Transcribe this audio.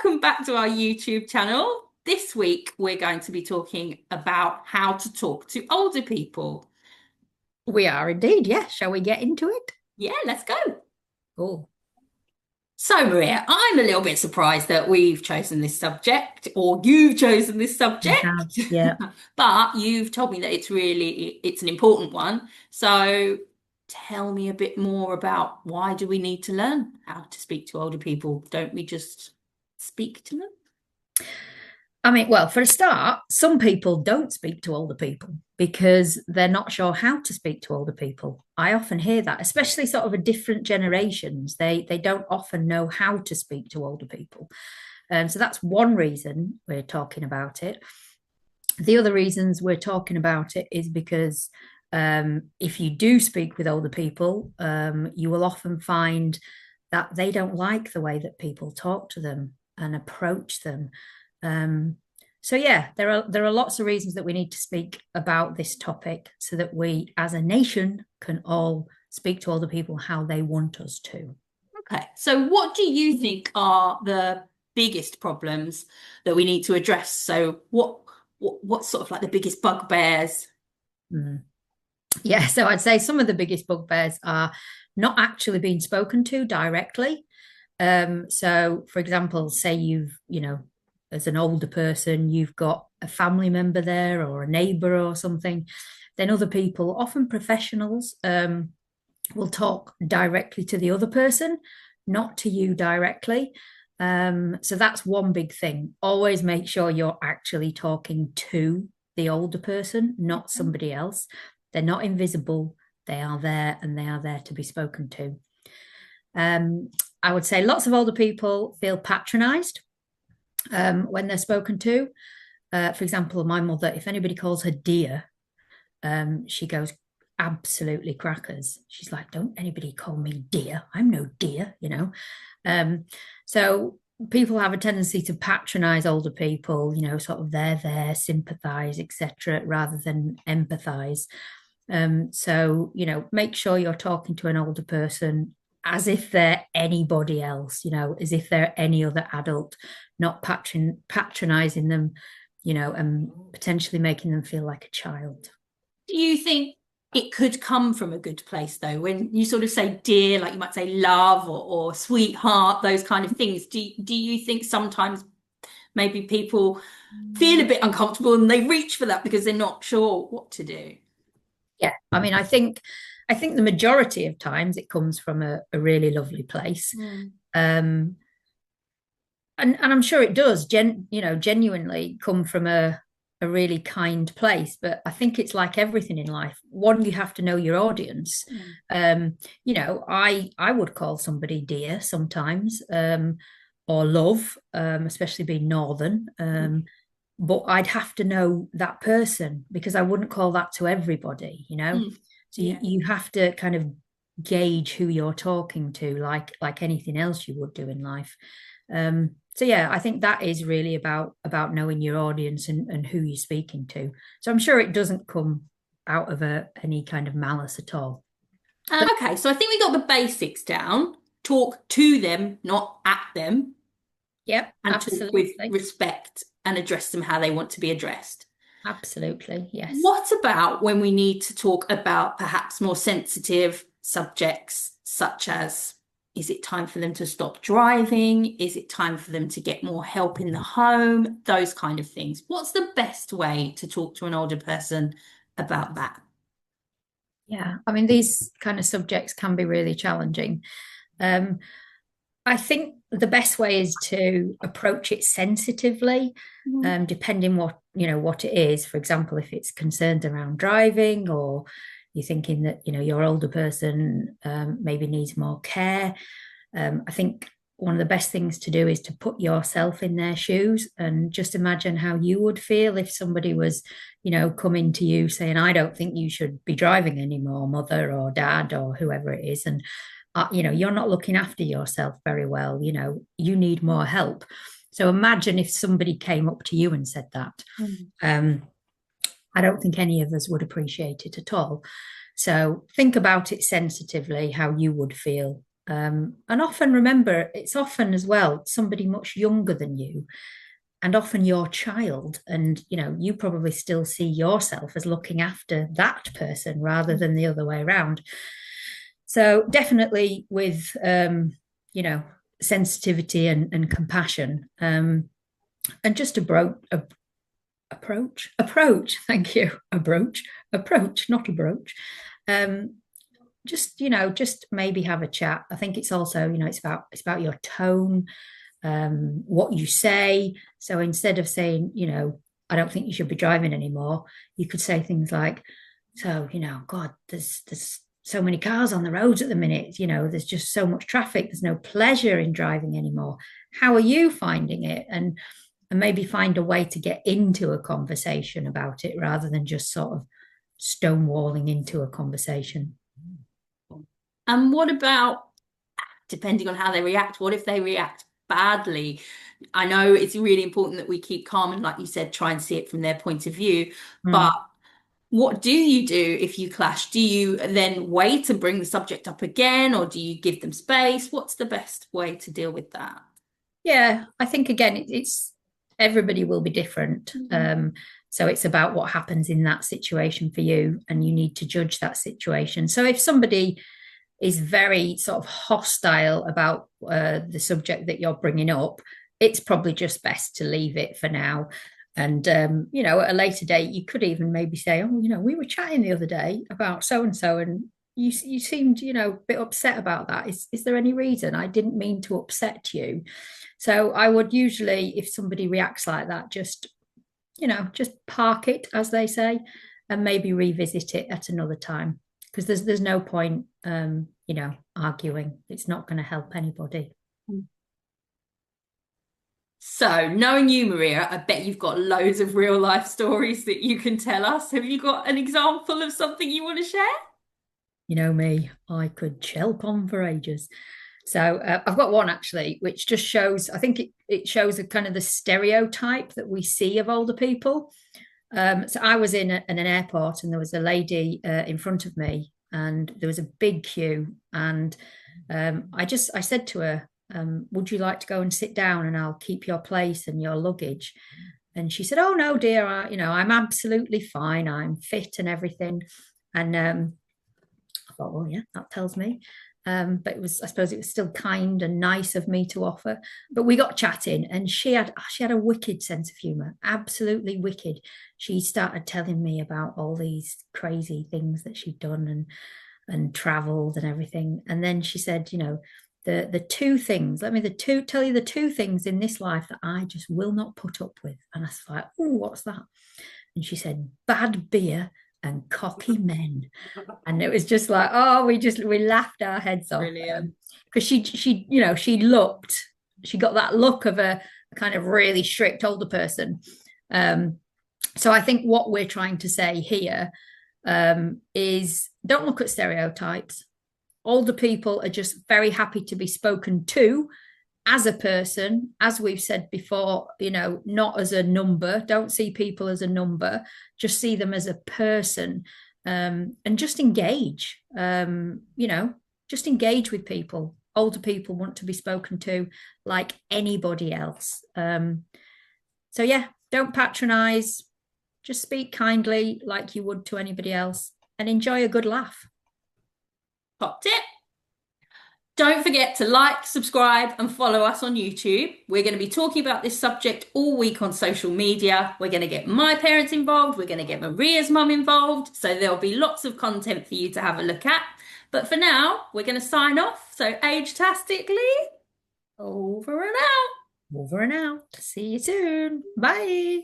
welcome back to our YouTube channel. This week, we're going to be talking about how to talk to older people. We are indeed, yes. Shall we get into it? Yeah, let's go. Oh, So, Maria, I'm a little bit surprised that we've chosen this subject, or you've chosen this we have. subject, Yeah. but you've told me that it's an important one. So, tell me a bit more about why do we need to learn how to speak to older people? Don't we just speak to them? I mean, well, for a start, some people don't speak to older people because they're not sure how to speak to older people. I often hear that, especially sort of a different generations. They don't often know how to speak to older people. So that's one reason we're talking about it. The other reasons we're talking about it is because if you do speak with older people, you will often find that they don't like the way that people talk to them and approach them. So yeah, there are lots of reasons that we need to speak about this topic so that we, as a nation, can all speak to older people how they want us to. Okay, so what do you think are the biggest problems that we need to address? So what's sort of like the biggest bugbears? Mm. Yeah, so I'd say some of the biggest bugbears are not actually being spoken to directly. So, for example, say as an older person, you've got a family member there or a neighbor or something, then other people, often professionals, will talk directly to the other person, not to you directly. So that's one big thing. Always make sure you're actually talking to the older person, not somebody else. They're not invisible. They are there and they are there to be spoken to. I would say lots of older people feel patronized when they're spoken to. For example, my mother, if anybody calls her dear, she goes absolutely crackers. She's like, don't anybody call me dear. I'm no dear. Um, so people have a tendency to patronize older people, sort of they're there, sympathize, etc., rather than empathize. So make sure you're talking to an older person as if they're anybody else, as if they're any other adult, not patronizing them, and potentially making them feel like a child. Do you think it could come from a good place though? When you sort of say dear, like you might say love or sweetheart, those kind of things. Do you think sometimes maybe people feel a bit uncomfortable and they reach for that because they're not sure what to do? Yeah, I mean, I think the majority of times it comes from a really lovely place. Mm. Um, and I'm sure it does genuinely come from a really kind place. But I think it's like everything in life. One, you have to know your audience. Mm. I would call somebody dear sometimes, or love, especially being northern. But I'd have to know that person because I wouldn't call that to everybody. Mm. So you, Yeah. you have to kind of gauge who you're talking to, like anything else you would do in life. So yeah, I think that is really about knowing your audience and who you're speaking to. So I'm sure it doesn't come out of any kind of malice at all. But Okay, so I think we got the basics down. Talk to them, not at them, yep, and talk with absolutely. respect and address them how they want to be addressed. Absolutely, yes. What about when we need to talk about perhaps more sensitive subjects, such as is it time for them to stop driving? Is it time for them to get more help in the home? Those kind of things. What's the best way to talk to an older person about that? Yeah, I mean, these kind of subjects can be really challenging. Um, I think the best way is to approach it sensitively, Mm. depending what it is. For example, if it's concerned around driving, or you're thinking that your older person maybe needs more care. I think one of the best things to do is to put yourself in their shoes and just imagine how you would feel if somebody was, coming to you saying, "I don't think you should be driving anymore, mother or dad or whoever it is," and you're not looking after yourself very well. You need more help. So imagine if somebody came up to you and said that. Mm. Um, I don't think any of us would appreciate it at all. So think about it sensitively, how you would feel And often remember, it's often as well somebody much younger than you, and often your child. And, you probably still see yourself as looking after that person rather than the other way around. So definitely with, you know, sensitivity and compassion, and just approach. Thank you. Approach, not a broach. Um, just maybe have a chat. I think it's also, it's about your tone, what you say. So instead of saying, I don't think you should be driving anymore, you could say things like, so, God, there's so many cars on the roads at the minute, there's just so much traffic, there's no pleasure in driving anymore. How are you finding it? And maybe find a way to get into a conversation about it rather than just sort of stonewalling into a conversation. And what about, depending on how they react, what if they react badly? I know it's really important that we keep calm and, like you said, try and see it from their point of view. But Mm. what do you do if you clash? Do you then wait to bring the subject up again, or do you give them space? What's the best way to deal with that? Yeah, I think again, it's everybody will be different. So it's about what happens in that situation for you, and you need to judge that situation. So if somebody is very sort of hostile about the subject that you're bringing up, it's probably just best to leave it for now. And at a later date, you could even maybe say, "Oh, we were chatting the other day about so and so, and you seemed, a bit upset about that. Is there any reason? I didn't mean to upset you." So I would usually, if somebody reacts like that, just park it, as they say, and maybe revisit it at another time, because there's no point, arguing. It's not going to help anybody. So, knowing you, Maria, I bet you've got loads of real life stories that you can tell us. Have you got an example of something you want to share? You know me, I could chelp on for ages. So I've got one actually, which just shows, I think it shows a kind of the stereotype that we see of older people. So I was in an airport, and there was a lady in front of me, and there was a big queue. And I said to her, would you like to go and sit down and I'll keep your place and your luggage? And she said, oh no, dear, I'm absolutely fine. I'm fit and everything. And I thought, well, yeah, that tells me. But I suppose it was still kind and nice of me to offer. But we got chatting, and she had a wicked sense of humour, absolutely wicked. She started telling me about all these crazy things that she'd done and travelled and everything. And then she said, the two things. Tell you the two things in this life that I just will not put up with. And I was like, oh, what's that? And she said, bad beer and cocky men. And it was just like, oh, we laughed our heads off, Brilliant. because she got that look of a kind of really strict older person. So I think what we're trying to say here, is don't look at stereotypes. Older people are just very happy to be spoken to as a person, as we've said before, not as a number. Don't see people as a number, just see them as a person. And just engage, just engage with people. Older people want to be spoken to like anybody else. So yeah, don't patronize, just speak kindly like you would to anybody else, and enjoy a good laugh. Top tip. Don't forget to like, subscribe, and follow us on YouTube. We're going to be talking about this subject all week on social media. We're going to get my parents involved. We're going to get Maria's mum involved. So there'll be lots of content for you to have a look at. But for now, we're going to sign off. So age-tastically, over and out. Over and out. See you soon. Bye.